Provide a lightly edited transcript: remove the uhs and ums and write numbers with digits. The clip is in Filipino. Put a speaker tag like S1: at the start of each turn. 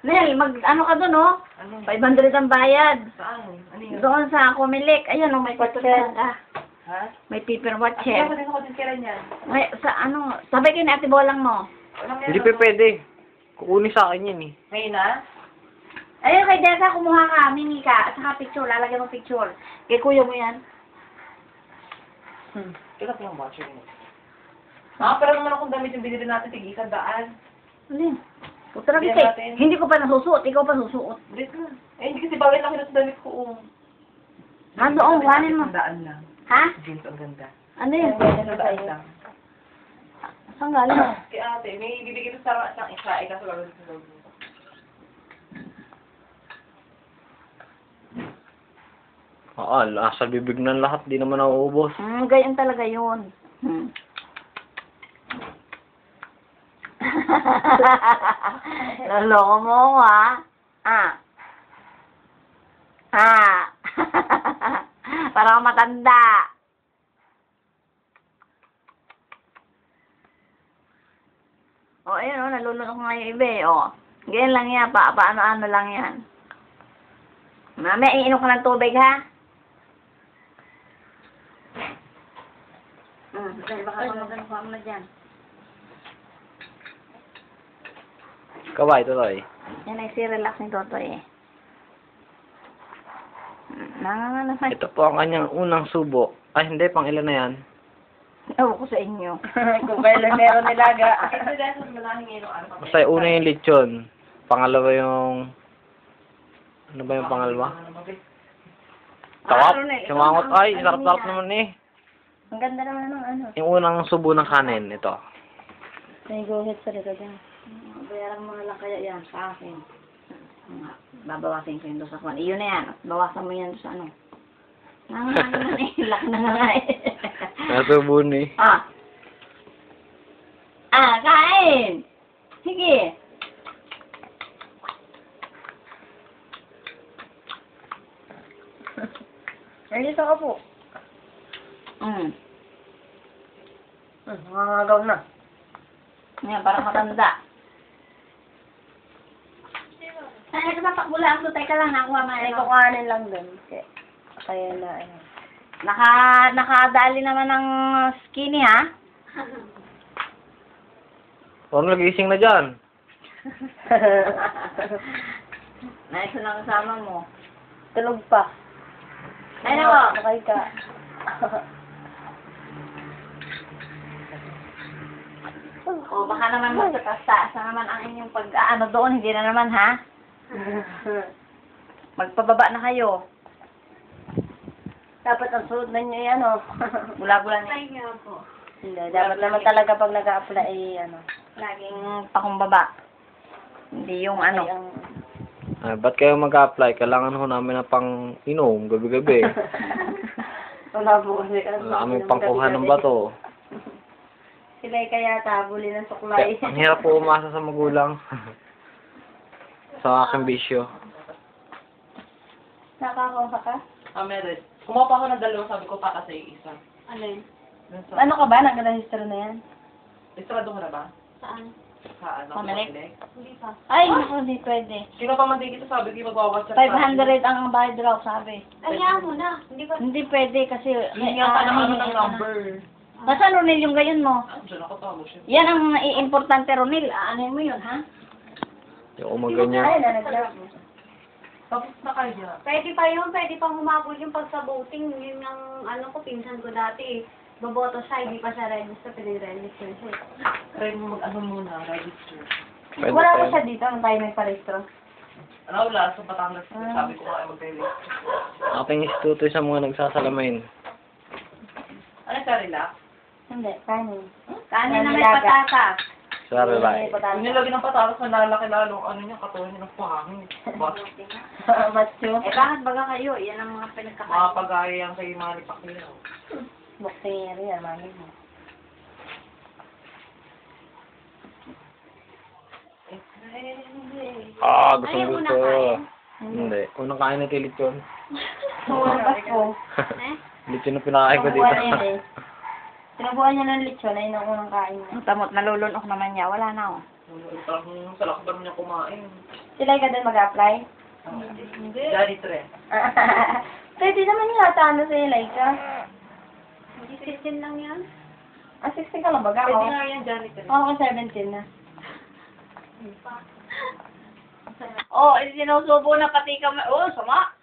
S1: Nel, ano ka doon, oh?
S2: Ano?
S1: 500 ang bayad.
S2: Saan? Ano yun?
S1: Doon sa Comelec. Ayun, oh, may patsyet.
S2: Ha?
S1: May paper
S2: Ano
S1: watcher.
S2: ba din ako din kailan yan?
S1: May, sa ano, sabay kayo ni Ate Bolang mo.
S3: Hindi pa pwede. Kukunin sa akin yan eh.
S2: Ngayon na?
S1: Ayun, kay Desa, kumuha ka, mingi ka, at saka picture, lalagyan mo picture. Kay kuya mo yan.
S2: Kailan ko lang watcher mo? Pero naman akong damit yung binili natin, tig-100.
S1: Alin? Putra
S2: Bigyan
S1: kasi,
S2: natin.
S1: hindi ko pa nasusuot, ikaw pa susuot.
S2: Bilis na. Eh, hindi kasi bagay lang kinasa damit ko.
S1: Nandoon, kuhanin mo.
S2: 100 lang.
S1: Ha?
S2: Jeans ang ganda.
S1: Ano yun?
S2: 100 lang.
S1: Saan galing?
S2: Kay ate, may bibigay ko sa isa, eh, kaso gagawin sa loob.
S3: Nasa bibig ng lahat. Di naman nauubos.
S1: Ganyan talaga yun. Loloko mo ako, ha? Para akong matanda. Ayun, nalulunok nga yung iba, Ganyan lang yan, paano-ano lang yan. Mamaya, iinom ka ng tubig, ha? Baka magagawa mo na dyan.
S3: Kaway, tuloy.
S1: Yan ay si relax ni Totoy, naman.
S3: Ito po ang kanyang unang subo. Ay, hindi. Pang ilan na yan?
S1: Ewan ko sa inyo.
S2: Kung kailan meron nilaga. Kasi dahil sa malahing ngayon, ano pa?
S3: Basta yung una yung lechon. Pangalawa yung... Ano ba yung pangalawa? Takap. Sumangot. Ay, sarap-sarap naman eh.
S1: Ang ganda naman ng ano.
S3: Yung unang subo ng kanin. Ito.
S1: May guhit sa likod yan. Bayaran mo na lang kaya yan sa akin. Babawasin ko yun doon sa kwan. Iyon na yan. Bawasan mo yan doon sa ano. Naman eh. Lak na nga eh.
S3: Nasubo ni.
S1: Kain! Sige. Ay, dito ka po.
S2: Nakangagaw na.
S1: Yan, parang matanda. Ay, tumatakbo lang. Teka lang, nakuha mo.
S2: Ay, kukuhanin lang dun. Kaya na, ayun.
S1: Nakadali naman ng skinny, ha?
S3: Parang nagising na dyan.
S1: Nice na kasama mo.
S2: Tulog pa.
S1: Ay, nako.
S2: Nakay ka.
S1: Baka naman magtataas na naman ang inyong pag-ano doon. Hindi na naman, ha? Magpababa na kayo.
S2: Dapat ang suot na niyo yan,
S1: Bula-bula na.
S2: Hindi, dapat naman talaga pag nag-a-apply,
S1: Laging pakumbaba. Hindi yung ano.
S3: Ay, ba't kayo mag-apply? Kailangan ho namin na pang inom gabi-gabi.
S2: Wala po kasi.
S3: Wala kaming pangkuha ng bato.
S2: Sila'y kaya tabuli ng suklay.
S3: Ang hirap po umasa sa magulang. Sa aking bisyo.
S2: Nakakuha ka?
S4: Meron. Kumuha pa ako ng dalawa, sabi ko pa kasi isa.
S2: Alin?
S4: Dun sa...
S2: Ano ka ba? Nag-register na yan?
S4: Estrado ka na ba?
S2: Saan?
S4: Sa ano?
S1: Comelec?
S2: Hindi pa. Ay, naku, hindi pwede.
S4: Sino pa man din kita sabi ko magwawatch
S1: 500 ang bayad raw, sabi.
S2: Ayaw mo na. Hindi pa.
S1: Hindi pwede kasi...
S4: Hindi nga pa ng number.
S1: Nasaan, Ronel, yung gayon mo?
S4: Diyan ako tawag siya.
S1: Yan ang importante, Ronel. Aanin mo yun, ha?
S3: Yung umaga niya.
S2: Ay, nanaglag.
S4: Tapos na kaya.
S5: Pwede pa yun, pwede pang humabol yung pagsaboting. Yun ang ano ko, pinsan ko dati. Boboto siya, hindi pa siya register, pinag-register siya.
S4: Try mo mag-ano muna, register.
S3: Pwede
S2: Wala
S3: tayo.
S2: pa siya dito. Ang tayo nagparehistro.
S4: Ano wala, sa Batangas, sabi ko nga mag-register.
S3: Aking instituto sa mga nagsasalamin.
S4: Ano ka relax?
S2: Hindi, kanin.
S5: Kanin na may
S2: Nilaga.
S5: patatas.
S3: Sa relay.
S4: Yung nilagyan ng patatas na lalaki lalo, ano niya, katawan niya ng pangin.
S2: Macho.
S5: Eh bakit baga kayo? Yan ang mga pinagkakain.
S4: Mga pag-aya yan kay Manny Pacquiao.
S2: Boxingero yan, mami mo.
S3: Gustong gusto. Hindi. Unang kain na tilit yun.
S2: Walang Pasko.
S3: Lechon na pinakain ko dito.
S2: Sinubuan niya eh. Sinubuan niya ng lechon, ayun ang unang kain niya.
S1: Ang tamot, nalulunok naman niya. Wala na, oh.
S4: Parang sa lakban niya kumain.
S1: Sila ka din mag-apply?
S5: Hindi.
S2: Janitor eh.
S1: Pwede naman yata ano sa'yo, Laika.
S5: 16 lang yan.
S1: Ah, 16 ka lang ba?
S2: Pwede
S1: Ako?
S2: nga yan, janitor.
S1: Ako 17 na. Oh, sinusubo na pati kami. Oh, sama.